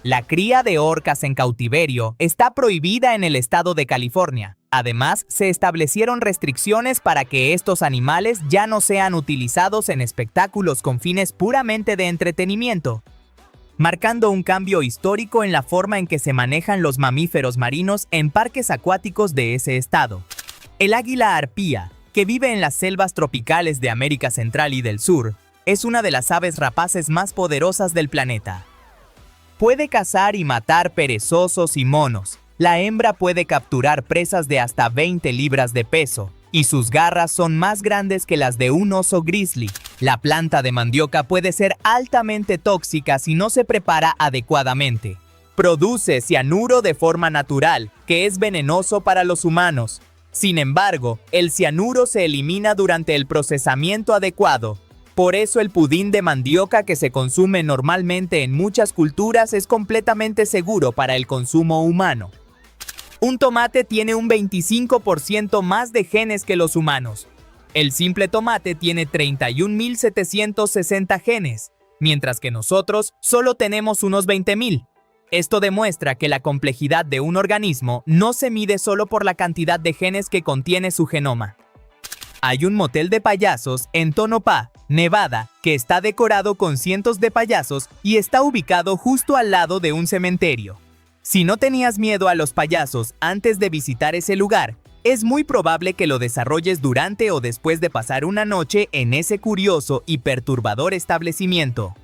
La cría de orcas en cautiverio está prohibida en el estado de California. Además, se establecieron restricciones para que estos animales ya no sean utilizados en espectáculos con fines puramente de entretenimiento, marcando un cambio histórico en la forma en que se manejan los mamíferos marinos en parques acuáticos de ese estado. El águila arpía, que vive en las selvas tropicales de América Central y del Sur, es una de las aves rapaces más poderosas del planeta. Puede cazar y matar perezosos y monos. La hembra puede capturar presas de hasta 20 libras de peso. y sus garras son más grandes que las de un oso grizzly. La planta de mandioca puede ser altamente tóxica si no se prepara adecuadamente. Produce cianuro de forma natural, que es venenoso para los humanos. Sin embargo, el cianuro se elimina durante el procesamiento adecuado. Por eso el pudín de mandioca que se consume normalmente en muchas culturas es completamente seguro para el consumo humano. Un tomate tiene un 25% más de genes que los humanos. El simple tomate tiene 31.760 genes, mientras que nosotros solo tenemos unos 20.000. Esto demuestra que la complejidad de un organismo no se mide solo por la cantidad de genes que contiene su genoma. Hay un motel de payasos en Tonopah, Nevada, que está decorado con cientos de payasos y está ubicado justo al lado de un cementerio. Si no tenías miedo a los payasos antes de visitar ese lugar, es muy probable que lo desarrolles durante o después de pasar una noche en ese curioso y perturbador establecimiento.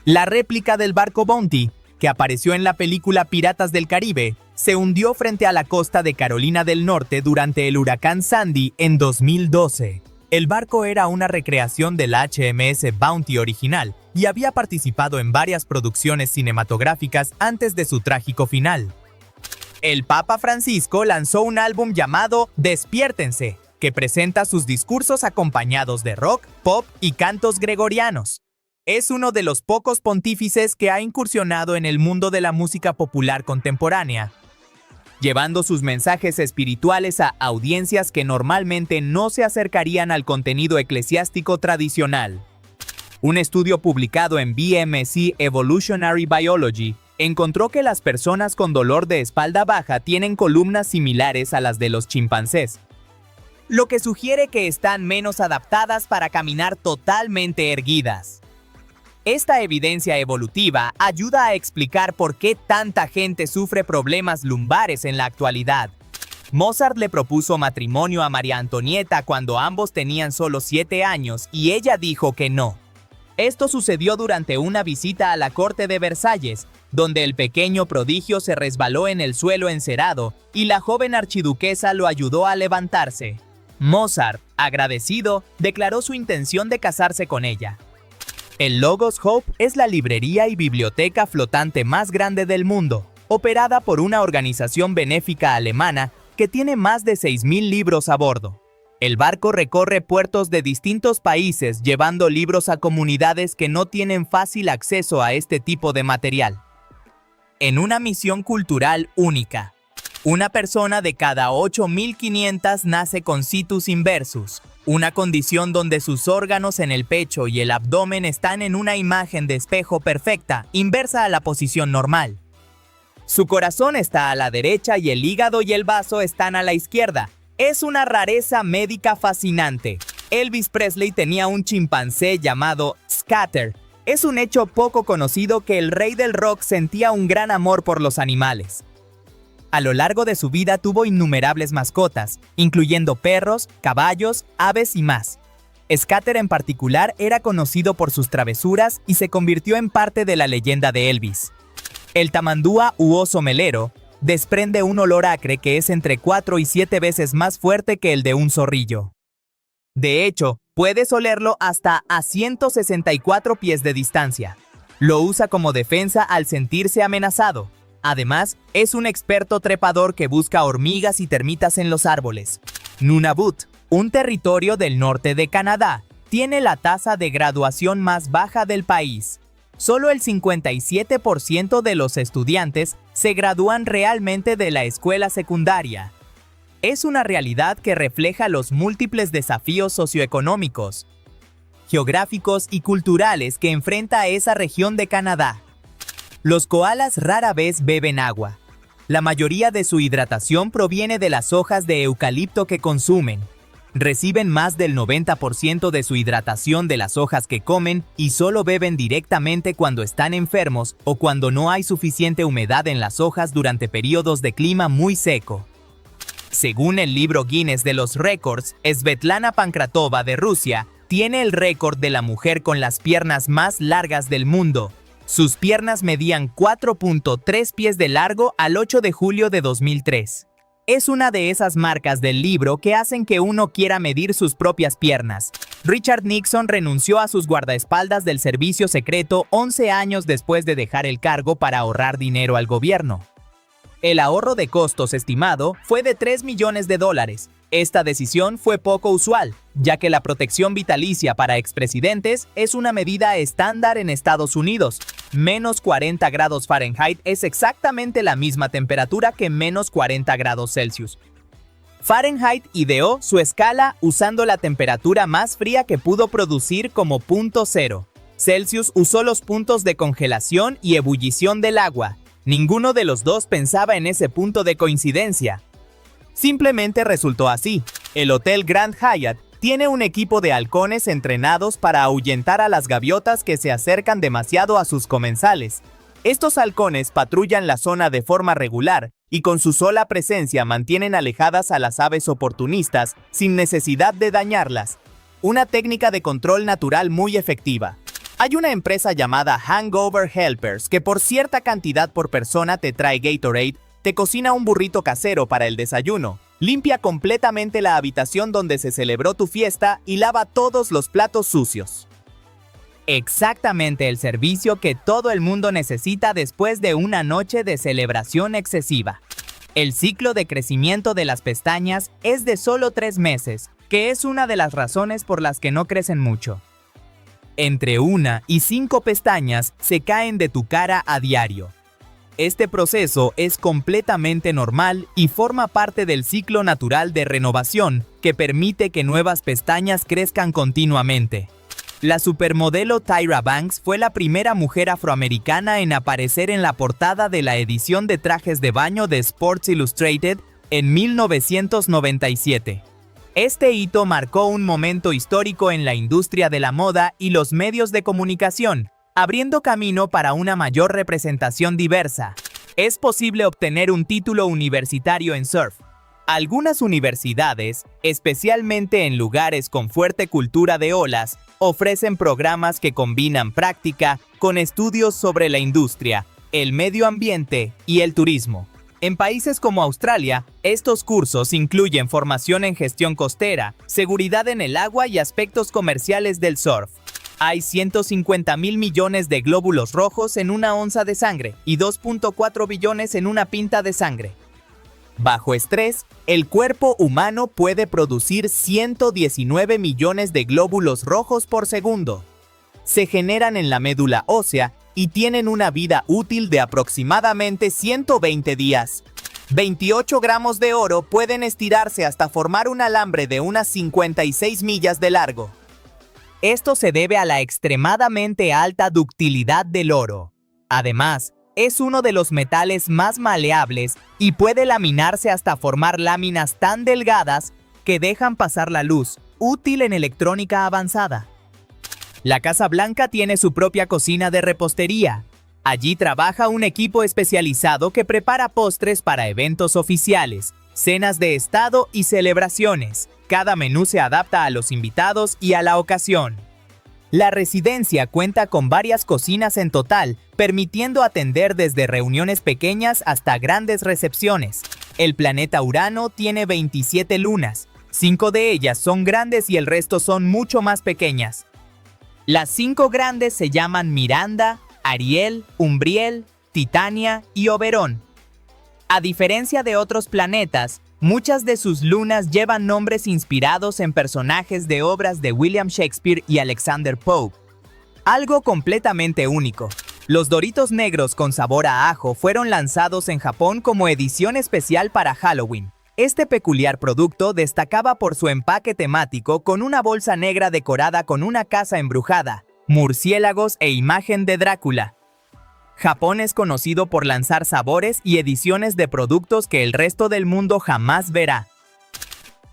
La réplica del barco Bounty, que apareció en la película Piratas del Caribe, se hundió frente a la costa de Carolina del Norte durante el huracán Sandy en 2012. El barco era una recreación del HMS Bounty original y había participado en varias producciones cinematográficas antes de su trágico final. El Papa Francisco lanzó un álbum llamado Despiértense, que presenta sus discursos acompañados de rock, pop y cantos gregorianos. Es uno de los pocos pontífices que ha incursionado en el mundo de la música popular contemporánea, llevando sus mensajes espirituales a audiencias que normalmente no se acercarían al contenido eclesiástico tradicional. Un estudio publicado en BMC Evolutionary Biology encontró que las personas con dolor de espalda baja tienen columnas similares a las de los chimpancés, lo que sugiere que están menos adaptadas para caminar totalmente erguidas. Esta evidencia evolutiva ayuda a explicar por qué tanta gente sufre problemas lumbares en la actualidad. Mozart le propuso matrimonio a María Antonieta cuando ambos tenían solo 7 años y ella dijo que no. Esto sucedió durante una visita a la corte de Versalles, donde el pequeño prodigio se resbaló en el suelo encerado y la joven archiduquesa lo ayudó a levantarse. Mozart, agradecido, declaró su intención de casarse con ella. El Logos Hope es la librería y biblioteca flotante más grande del mundo, operada por una organización benéfica alemana que tiene más de 6.000 libros a bordo. El barco recorre puertos de distintos países llevando libros a comunidades que no tienen fácil acceso a este tipo de material. En una misión cultural única, una persona de cada 8.500 nace con situs inversus, una condición donde sus órganos en el pecho y el abdomen están en una imagen de espejo perfecta, inversa a la posición normal. Su corazón está a la derecha y el hígado y el vaso están a la izquierda. Es una rareza médica fascinante. Elvis Presley tenía un chimpancé llamado Scatter. Es un hecho poco conocido que el rey del rock sentía un gran amor por los animales. A lo largo de su vida tuvo innumerables mascotas, incluyendo perros, caballos, aves y más. Scatter en particular era conocido por sus travesuras y se convirtió en parte de la leyenda de Elvis. El tamandúa u oso melero desprende un olor acre que es entre 4 y 7 veces más fuerte que el de un zorrillo. De hecho, puedes olerlo hasta a 164 pies de distancia. Lo usa como defensa al sentirse amenazado. Además, es un experto trepador que busca hormigas y termitas en los árboles. Nunavut, un territorio del norte de Canadá, tiene la tasa de graduación más baja del país. Solo el 57% de los estudiantes se gradúan realmente de la escuela secundaria. Es una realidad que refleja los múltiples desafíos socioeconómicos, geográficos y culturales que enfrenta esa región de Canadá. Los koalas rara vez beben agua. La mayoría de su hidratación proviene de las hojas de eucalipto que consumen. Reciben más del 90% de su hidratación de las hojas que comen y solo beben directamente cuando están enfermos o cuando no hay suficiente humedad en las hojas durante periodos de clima muy seco. Según el libro Guinness de los récords, Svetlana Pankratova de Rusia tiene el récord de la mujer con las piernas más largas del mundo. Sus piernas medían 4.3 pies de largo al 8 de julio de 2003. Es una de esas marcas del libro que hacen que uno quiera medir sus propias piernas. Richard Nixon renunció a sus guardaespaldas del servicio secreto 11 años después de dejar el cargo para ahorrar dinero al gobierno. El ahorro de costos estimado fue de $3 millones. Esta decisión fue poco usual, ya que la protección vitalicia para expresidentes es una medida estándar en Estados Unidos. Menos 40 grados Fahrenheit es exactamente la misma temperatura que menos 40 grados Celsius. Fahrenheit ideó su escala usando la temperatura más fría que pudo producir como punto cero. Celsius usó los puntos de congelación y ebullición del agua. Ninguno de los dos pensaba en ese punto de coincidencia. Simplemente resultó así. El Hotel Grand Hyatt tiene un equipo de halcones entrenados para ahuyentar a las gaviotas que se acercan demasiado a sus comensales. Estos halcones patrullan la zona de forma regular y con su sola presencia mantienen alejadas a las aves oportunistas sin necesidad de dañarlas. Una técnica de control natural muy efectiva. Hay una empresa llamada Hangover Helpers que por cierta cantidad por persona te trae Gatorade, te cocina un burrito casero para el desayuno, limpia completamente la habitación donde se celebró tu fiesta y lava todos los platos sucios. Exactamente el servicio que todo el mundo necesita después de una noche de celebración excesiva. El ciclo de crecimiento de las pestañas es de solo 3 meses, que es una de las razones por las que no crecen mucho. Entre 1 y 5 pestañas se caen de tu cara a diario. Este proceso es completamente normal y forma parte del ciclo natural de renovación que permite que nuevas pestañas crezcan continuamente. La supermodelo Tyra Banks fue la primera mujer afroamericana en aparecer en la portada de la edición de trajes de baño de Sports Illustrated en 1997. Este hito marcó un momento histórico en la industria de la moda y los medios de comunicación, abriendo camino para una mayor representación diversa. Es posible obtener un título universitario en surf. Algunas universidades, especialmente en lugares con fuerte cultura de olas, ofrecen programas que combinan práctica con estudios sobre la industria, el medio ambiente y el turismo. En países como Australia, estos cursos incluyen formación en gestión costera, seguridad en el agua y aspectos comerciales del surf. Hay 150.000 millones de glóbulos rojos en una onza de sangre y 2.4 billones en una pinta de sangre. Bajo estrés, el cuerpo humano puede producir 119 millones de glóbulos rojos por segundo. Se generan en la médula ósea y tienen una vida útil de aproximadamente 120 días. 28 gramos de oro pueden estirarse hasta formar un alambre de unas 56 millas de largo. Esto se debe a la extremadamente alta ductilidad del oro. Además, es uno de los metales más maleables y puede laminarse hasta formar láminas tan delgadas que dejan pasar la luz, útil en electrónica avanzada. La Casa Blanca tiene su propia cocina de repostería. Allí trabaja un equipo especializado que prepara postres para eventos oficiales, cenas de estado y celebraciones. Cada menú se adapta a los invitados y a la ocasión. La residencia cuenta con varias cocinas en total, permitiendo atender desde reuniones pequeñas hasta grandes recepciones. El planeta Urano tiene 27 lunas. 5 de ellas son grandes y el resto son mucho más pequeñas. Las 5 grandes se llaman Miranda, Ariel, Umbriel, Titania y Oberón. A diferencia de otros planetas, muchas de sus lunas llevan nombres inspirados en personajes de obras de William Shakespeare y Alexander Pope. Algo completamente único. Los Doritos negros con sabor a ajo fueron lanzados en Japón como edición especial para Halloween. Este peculiar producto destacaba por su empaque temático con una bolsa negra decorada con una casa embrujada, murciélagos e imagen de Drácula. Japón es conocido por lanzar sabores y ediciones de productos que el resto del mundo jamás verá.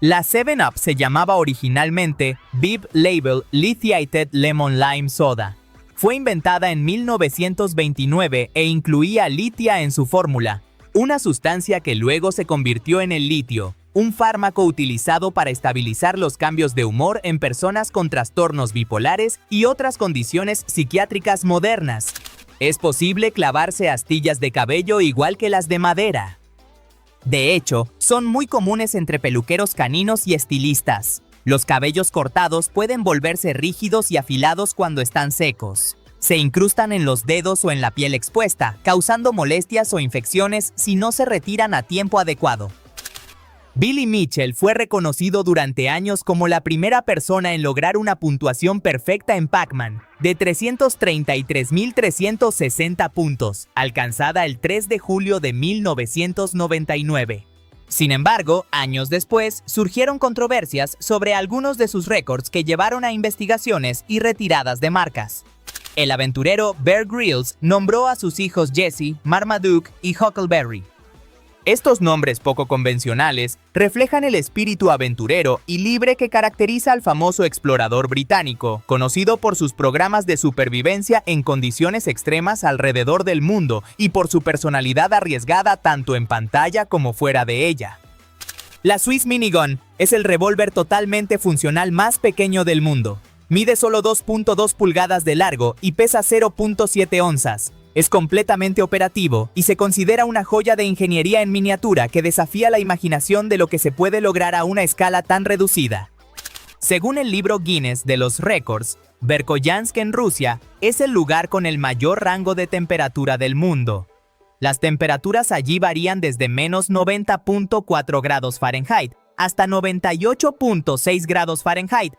La 7-Up se llamaba originalmente Bib Label Lithiated Lemon Lime Soda. Fue inventada en 1929 e incluía litia en su fórmula, una sustancia que luego se convirtió en el litio, un fármaco utilizado para estabilizar los cambios de humor en personas con trastornos bipolares y otras condiciones psiquiátricas modernas. Es posible clavarse astillas de cabello igual que las de madera. De hecho, son muy comunes entre peluqueros caninos y estilistas. Los cabellos cortados pueden volverse rígidos y afilados cuando están secos. Se incrustan en los dedos o en la piel expuesta, causando molestias o infecciones si no se retiran a tiempo adecuado. Billy Mitchell fue reconocido durante años como la primera persona en lograr una puntuación perfecta en Pac-Man, de 333.360 puntos, alcanzada el 3 de julio de 1999. Sin embargo, años después, surgieron controversias sobre algunos de sus récords que llevaron a investigaciones y retiradas de marcas. El aventurero Bear Grylls nombró a sus hijos Jesse, Marmaduke y Huckleberry. Estos nombres poco convencionales reflejan el espíritu aventurero y libre que caracteriza al famoso explorador británico, conocido por sus programas de supervivencia en condiciones extremas alrededor del mundo y por su personalidad arriesgada tanto en pantalla como fuera de ella. La Swiss Minigun es el revólver totalmente funcional más pequeño del mundo. Mide solo 2.2 pulgadas de largo y pesa 0.7 onzas. Es completamente operativo y se considera una joya de ingeniería en miniatura que desafía la imaginación de lo que se puede lograr a una escala tan reducida. Según el libro Guinness de los récords, Verkhoyansk en Rusia es el lugar con el mayor rango de temperatura del mundo. Las temperaturas allí varían desde menos 90.4 grados Fahrenheit hasta 98.6 grados Fahrenheit,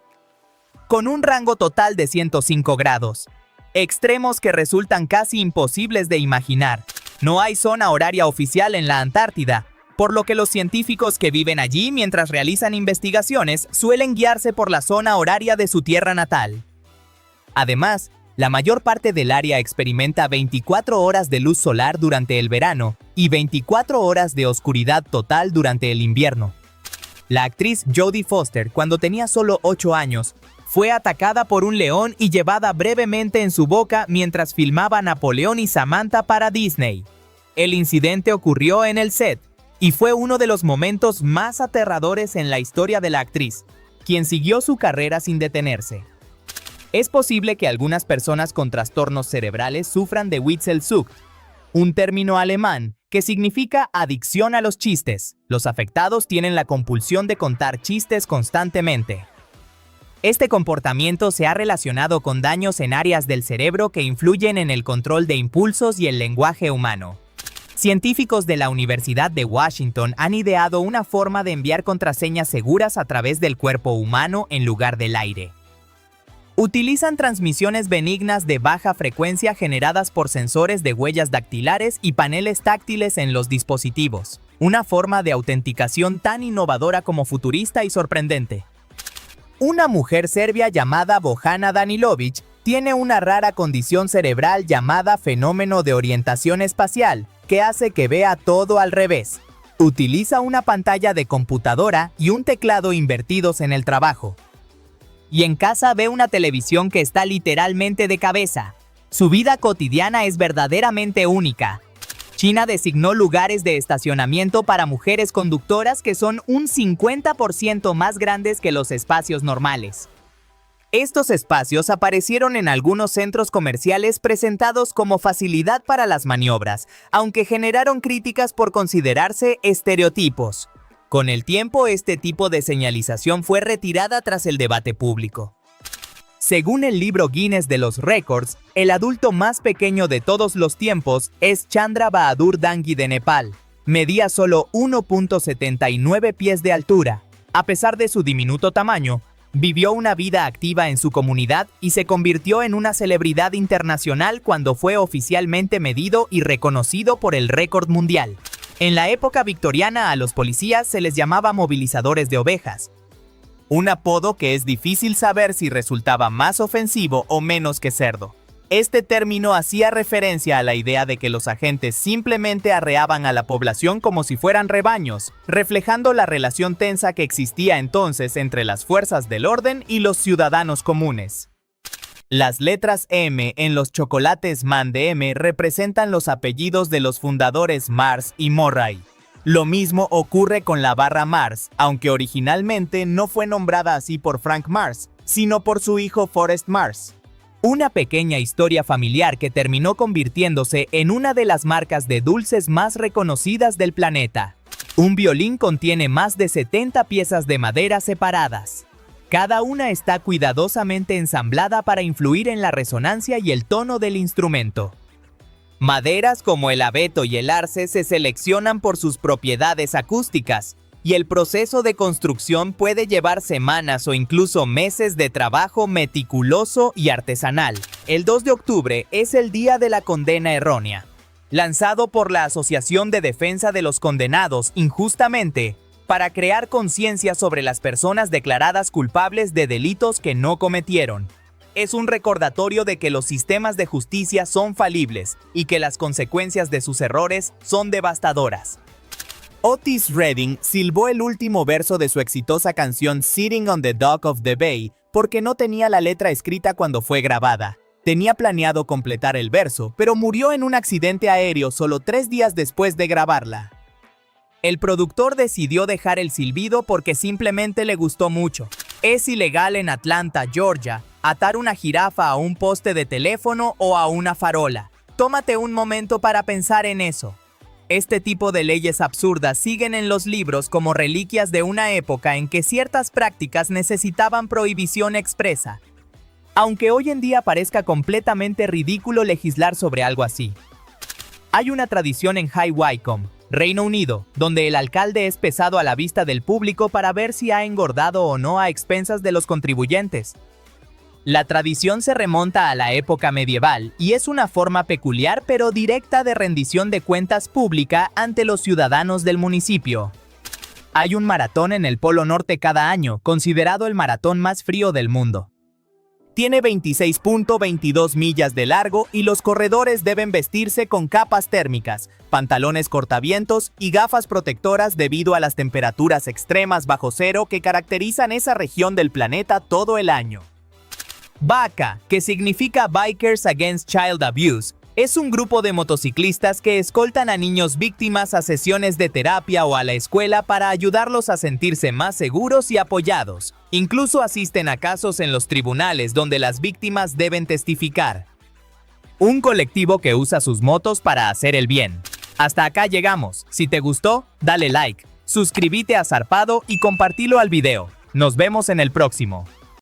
con un rango total de 105 grados. Extremos que resultan casi imposibles de imaginar. No hay zona horaria oficial en la Antártida, por lo que los científicos que viven allí mientras realizan investigaciones suelen guiarse por la zona horaria de su tierra natal. Además, la mayor parte del área experimenta 24 horas de luz solar durante el verano y 24 horas de oscuridad total durante el invierno. La actriz Jodie Foster, cuando tenía solo 8 años, fue atacada por un león y llevada brevemente en su boca mientras filmaba Napoleón y Samantha para Disney. El incidente ocurrió en el set y fue uno de los momentos más aterradores en la historia de la actriz, quien siguió su carrera sin detenerse. Es posible que algunas personas con trastornos cerebrales sufran de Witzelsucht, un término alemán que significa adicción a los chistes. Los afectados tienen la compulsión de contar chistes constantemente. Este comportamiento se ha relacionado con daños en áreas del cerebro que influyen en el control de impulsos y el lenguaje humano. Científicos de la Universidad de Washington han ideado una forma de enviar contraseñas seguras a través del cuerpo humano en lugar del aire. Utilizan transmisiones benignas de baja frecuencia generadas por sensores de huellas dactilares y paneles táctiles en los dispositivos. Una forma de autenticación tan innovadora como futurista y sorprendente. Una mujer serbia llamada Bojana Danilovic tiene una rara condición cerebral llamada fenómeno de orientación espacial, que hace que vea todo al revés. Utiliza una pantalla de computadora y un teclado invertidos en el trabajo. Y en casa ve una televisión que está literalmente de cabeza. Su vida cotidiana es verdaderamente única. China designó lugares de estacionamiento para mujeres conductoras que son un 50% más grandes que los espacios normales. Estos espacios aparecieron en algunos centros comerciales presentados como facilidad para las maniobras, aunque generaron críticas por considerarse estereotipos. Con el tiempo, este tipo de señalización fue retirada tras el debate público. Según el libro Guinness de los récords, el adulto más pequeño de todos los tiempos es Chandra Bahadur Dangi de Nepal. Medía solo 1.79 pies de altura. A pesar de su diminuto tamaño, vivió una vida activa en su comunidad y se convirtió en una celebridad internacional cuando fue oficialmente medido y reconocido por el récord mundial. En la época victoriana a los policías se les llamaba movilizadores de ovejas, un apodo que es difícil saber si resultaba más ofensivo o menos que cerdo. Este término hacía referencia a la idea de que los agentes simplemente arreaban a la población como si fueran rebaños, reflejando la relación tensa que existía entonces entre las fuerzas del orden y los ciudadanos comunes. Las letras M en los chocolates Man de M representan los apellidos de los fundadores Mars y Murray. Lo mismo ocurre con la barra Mars, aunque originalmente no fue nombrada así por Frank Mars, sino por su hijo Forrest Mars. Una pequeña historia familiar que terminó convirtiéndose en una de las marcas de dulces más reconocidas del planeta. Un violín contiene más de 70 piezas de madera separadas. Cada una está cuidadosamente ensamblada para influir en la resonancia y el tono del instrumento. Maderas como el abeto y el arce se seleccionan por sus propiedades acústicas, y el proceso de construcción puede llevar semanas o incluso meses de trabajo meticuloso y artesanal. El 2 de octubre es el Día de la Condena Errónea, lanzado por la Asociación de Defensa de los Condenados injustamente, para crear conciencia sobre las personas declaradas culpables de delitos que no cometieron. Es un recordatorio de que los sistemas de justicia son falibles y que las consecuencias de sus errores son devastadoras. Otis Redding silbó el último verso de su exitosa canción Sitting on the Dock of the Bay porque no tenía la letra escrita cuando fue grabada. Tenía planeado completar el verso, pero murió en un accidente aéreo solo 3 días después de grabarla. El productor decidió dejar el silbido porque simplemente le gustó mucho. Es ilegal en Atlanta, Georgia, atar una jirafa a un poste de teléfono o a una farola. Tómate un momento para pensar en eso. Este tipo de leyes absurdas siguen en los libros como reliquias de una época en que ciertas prácticas necesitaban prohibición expresa. Aunque hoy en día parezca completamente ridículo legislar sobre algo así. Hay una tradición en High Wycombe, Reino Unido, donde el alcalde es pesado a la vista del público para ver si ha engordado o no a expensas de los contribuyentes. La tradición se remonta a la época medieval y es una forma peculiar pero directa de rendición de cuentas pública ante los ciudadanos del municipio. Hay un maratón en el Polo Norte cada año, considerado el maratón más frío del mundo. Tiene 26.22 millas de largo y los corredores deben vestirse con capas térmicas, pantalones cortavientos y gafas protectoras debido a las temperaturas extremas bajo cero que caracterizan esa región del planeta todo el año. BACA, que significa Bikers Against Child Abuse, es un grupo de motociclistas que escoltan a niños víctimas a sesiones de terapia o a la escuela para ayudarlos a sentirse más seguros y apoyados. Incluso asisten a casos en los tribunales donde las víctimas deben testificar. Un colectivo que usa sus motos para hacer el bien. Hasta acá llegamos. Si te gustó, dale like, suscríbete a Zarpado y compartilo al video. Nos vemos en el próximo.